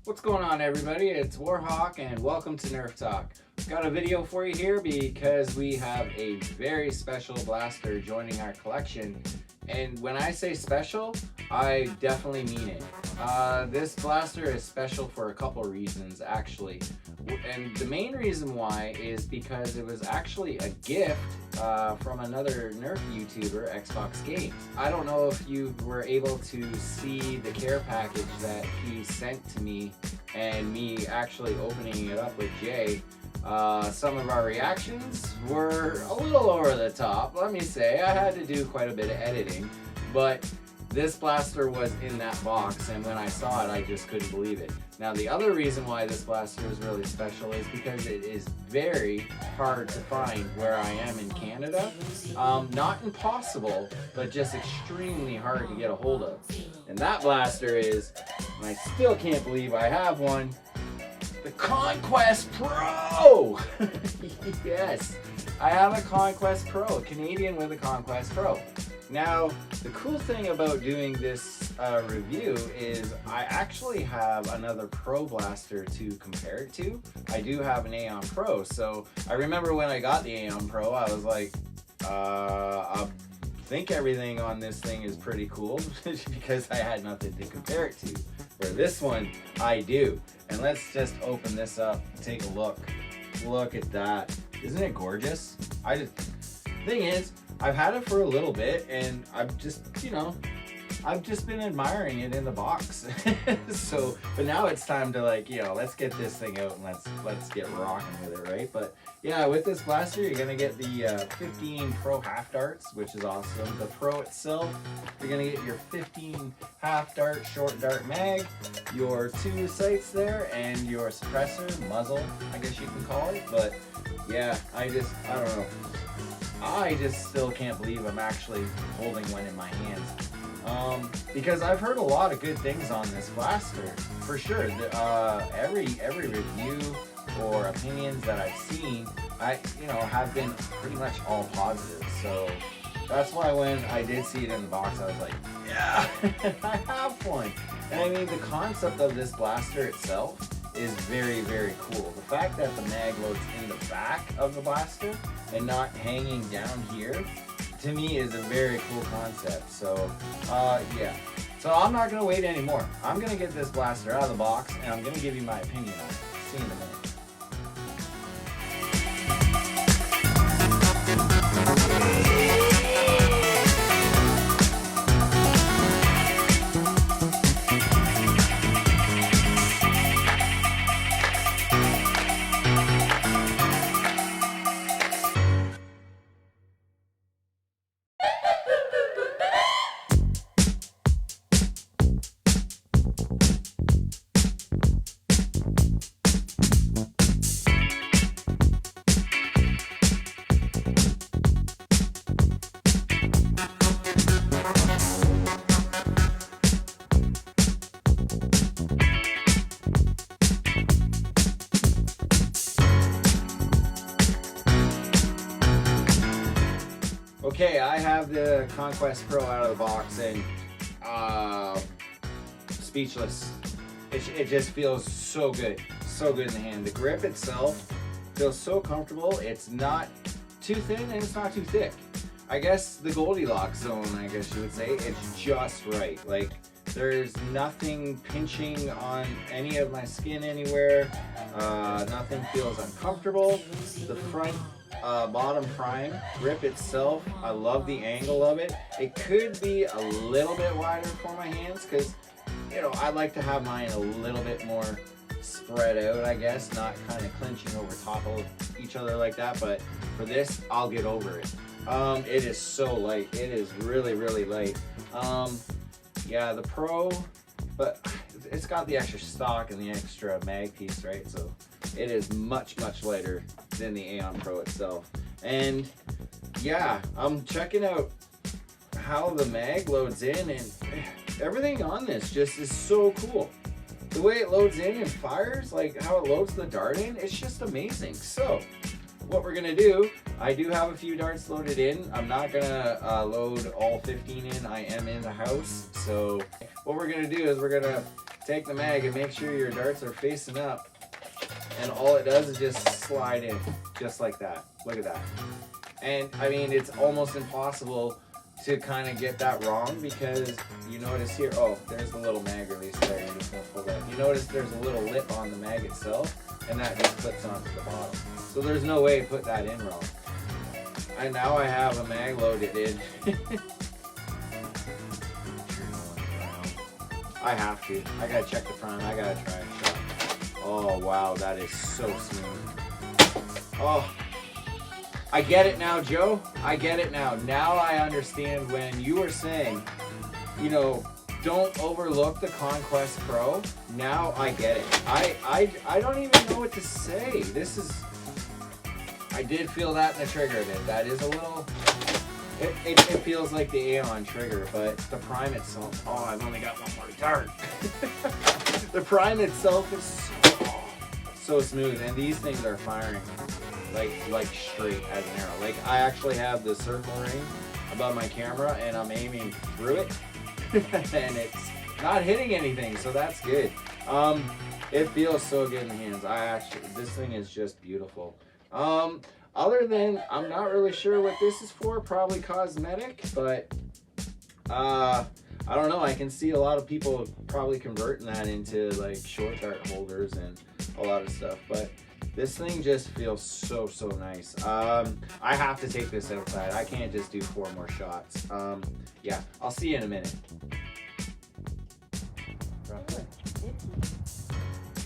What's going on, everybody? It's Warhawk and welcome to Nerf Talk. Got a video for you here because we have a very special blaster joining our collection. And when I say special, I definitely mean it. This blaster is special for a couple reasons, actually. And the main reason why is because it was actually a gift from another Nerf YouTuber, Xbox Games. I don't know if you were able to see the care package that he sent to me and me actually opening it up with Jay. Some of our reactions were a little over the top, let me say. I had to do quite a bit of editing, but this blaster was in that box, and when I saw it, I just couldn't believe it. Now, the other reason why this blaster is really special is because it is very hard to find where I am in Canada. Not impossible, but just extremely hard to get a hold of. And that blaster is, and I still can't believe I have one, the Conquest Pro! Yes, I have a Conquest Pro, a Canadian with a Conquest Pro. Now, the cool thing about doing this review is I actually have another Pro blaster to compare it to. I do have an Aeon Pro, so I remember when I got the Aeon Pro, I was like, I think everything on this thing is pretty cool because I had nothing to compare it to. For this one, I do. And let's just open this up, take a look. Look at that. Isn't it gorgeous? Thing is, I've had it for a little bit and I've just, I've just been admiring it in the box. So, but now it's time to let's get this thing out and let's get rocking with it, right? But yeah, with this blaster, you're gonna get the 15 Pro half darts, which is awesome. The Pro itself, you're gonna get your 15 half dart, short dart mag, your 2 sights there, and your suppressor, muzzle, I guess you can call it. But yeah, I don't know. I just still can't believe I'm actually holding one in my hands. Because I've heard a lot of good things on this blaster, for sure. Every review or opinions that I've seen, have been pretty much all positive. So that's why when I did see it in the box, I was like, yeah, I have one. And I mean, the concept of this blaster itself is very, very cool. The fact that the mag loads in the back of the blaster and not hanging down here, to me, is a very cool concept. So, yeah. So I'm not going to wait anymore. I'm going to get this blaster out of the box, and I'm going to give you my opinion on it. See you in a minute. Okay, I have the Conquest Pro out of the box and speechless. It just feels so good in the hand. The grip itself feels so comfortable. It's not too thin and it's not too thick. I guess the Goldilocks zone, I guess you would say, it's just right. Like, there's nothing pinching on any of my skin anywhere. Nothing feels uncomfortable. The front bottom prime grip itself, I love the angle of it. It could be a little bit wider for my hands because, I like to have mine a little bit more spread out, I guess, not kind of clenching over top of each other like that. But for this, I'll get over it. It is so light. It is really, really light. Yeah, the Pro, but it's got the extra stock and the extra mag piece, right? So it is much, much lighter than the Aeon Pro itself. And yeah, I'm checking out how the mag loads in, and everything on this just is so cool. The way it loads in and fires, like how it loads the dart in, it's just amazing. So what we're gonna do, I do have a few darts loaded in. I'm not gonna load all 15 in. I am in the house. So what we're gonna do is we're gonna take the mag and make sure your darts are facing up. And all it does is just slide in, just like that. Look at that. And I mean, it's almost impossible to kind of get that wrong because you notice here, oh, there's the little mag release there. You're just gonna pull that. You notice there's a little lip on the mag itself, and that just clips onto the bottom. So there's no way to put that in wrong. And now I have a mag loaded in. I have to. I gotta check the prime. I gotta try a shot. Oh wow, that is so smooth. Oh, I get it now, Joe. I get it now. Now I understand when you were saying, you know, don't overlook the Conquest Pro. Now I get it. I don't even know what to say. This is, I did feel that in the trigger a bit. That is a little, it feels like the Aeon trigger, but the prime itself, oh, I've only got one more dart. The prime itself is so smooth, and these things are firing like straight as an arrow. Like I actually have the circle ring above my camera and I'm aiming through it and it's not hitting anything, so that's good. It feels so good in the hands. This thing is just beautiful. Other than, I'm not really sure what this is for, probably cosmetic, but I don't know. I can see a lot of people probably converting that into like short dart holders and a lot of stuff, but this thing just feels so nice. I have to take this outside. I can't just do 4 more shots. Yeah, I'll see you in a minute.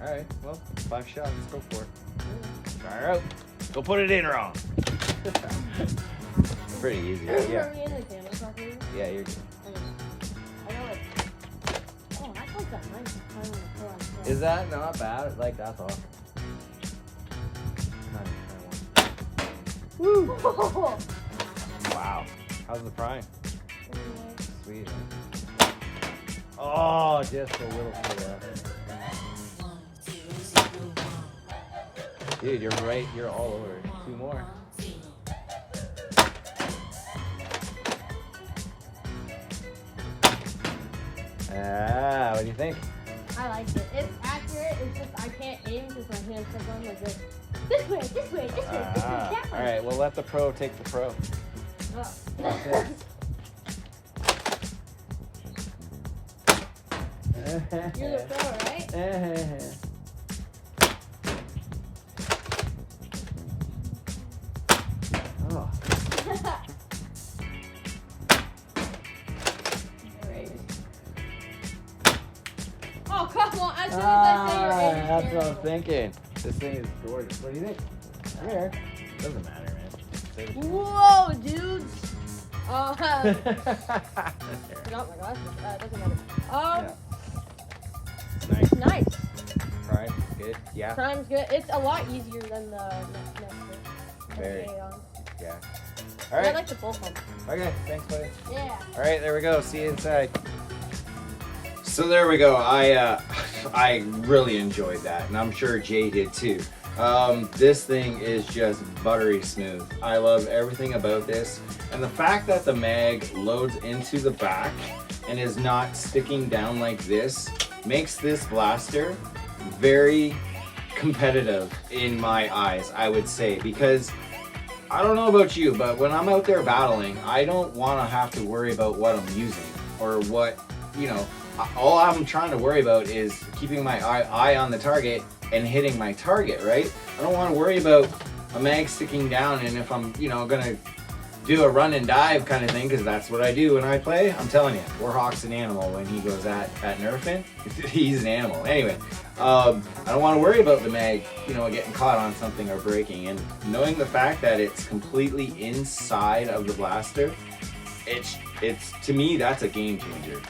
All right, well, 5 shots. Let's go for it. Try her out. Go put it in wrong. Pretty easy. Yeah. Yeah, you're good. Is that not bad? Like, that's awesome. Woo! Wow. How's the prime? Sweet. Oh, just a little too left. Dude, you're right. You're all over. 2 more. What do you think? I like it. It's accurate. It's just I can't aim because my hands are going like this. This way, this way, this way, this way, that way. All right, well, let the pro take the pro. Oh. You're the pro, right? Oh. Oh, come on. As soon as I say your age, that's what I'm thinking. This thing is gorgeous. What do you think? Come here. Doesn't matter, man. Whoa, dudes. Forgot my glasses. Doesn't matter. Yeah. Nice. Nice. Prime, good. Yeah. Prime's good. It's a lot easier than the next. Very. Yeah. All right. I like the full pump. Okay. Thanks, buddy. Yeah. All right. There we go. See you inside. So there we go. I really enjoyed that, and I'm sure Jay did too. This thing is just buttery smooth. I love everything about this, and the fact that the mag loads into the back and is not sticking down like this makes this blaster very competitive in my eyes, I would say, because I don't know about you, but when I'm out there battling, I don't want to have to worry about what I'm using or what, you know, all I'm trying to worry about is keeping my eye on the target and hitting my target, right? I don't want to worry about a mag sticking down, and if I'm, you know, gonna do a run and dive kind of thing, because that's what I do when I play. I'm telling you, Warhawk's an animal when he goes at Nerfing. He's an animal. Anyway, I don't want to worry about the mag, you know, getting caught on something or breaking. And knowing the fact that it's completely inside of the blaster, it's to me, that's a game changer.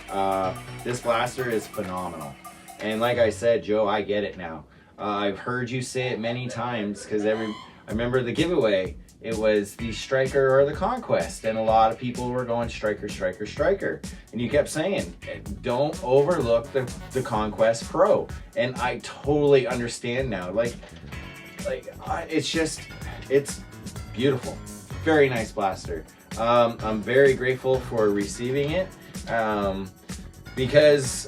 This blaster is phenomenal. And like I said, Joe, I get it now. I've heard you say it many times, because I remember the giveaway. It was the Striker or the Conquest, and a lot of people were going Striker, Striker, Striker. And you kept saying, don't overlook the Conquest Pro. And I totally understand now. It's beautiful. Very nice blaster. I'm very grateful for receiving it, because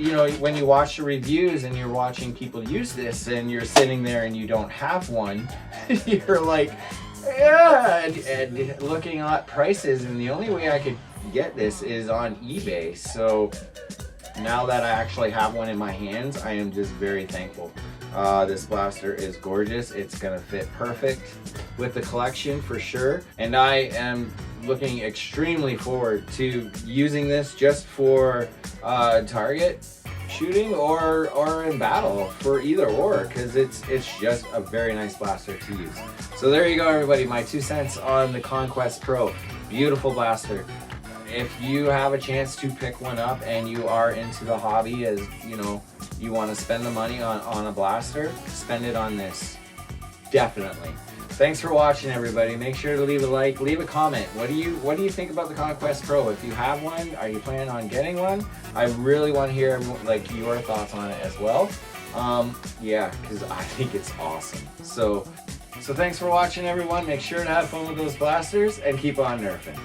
you know, when you watch the reviews and you're watching people use this and you're sitting there and you don't have one, you're like, yeah, and looking at prices, and the only way I could get this is on eBay. So now that I actually have one in my hands, I am just very thankful. This blaster is gorgeous. It's gonna fit perfect with the collection for sure. And I am looking extremely forward to using this just for target shooting or in battle, for either or, because it's just a very nice blaster to use. So there you go, everybody, my 2 cents on the Conquest Pro. Beautiful blaster. If you have a chance to pick one up and you are into the hobby, as you know, you want to spend the money on a blaster, spend it on this. Definitely. Thanks for watching, everybody. Make sure to leave a like, leave a comment. What do you think about the Conquest Pro? If you have one, are you planning on getting one? I really want to hear like your thoughts on it as well. Yeah, because I think it's awesome. So thanks for watching, everyone. Make sure to have fun with those blasters and keep on nerfing.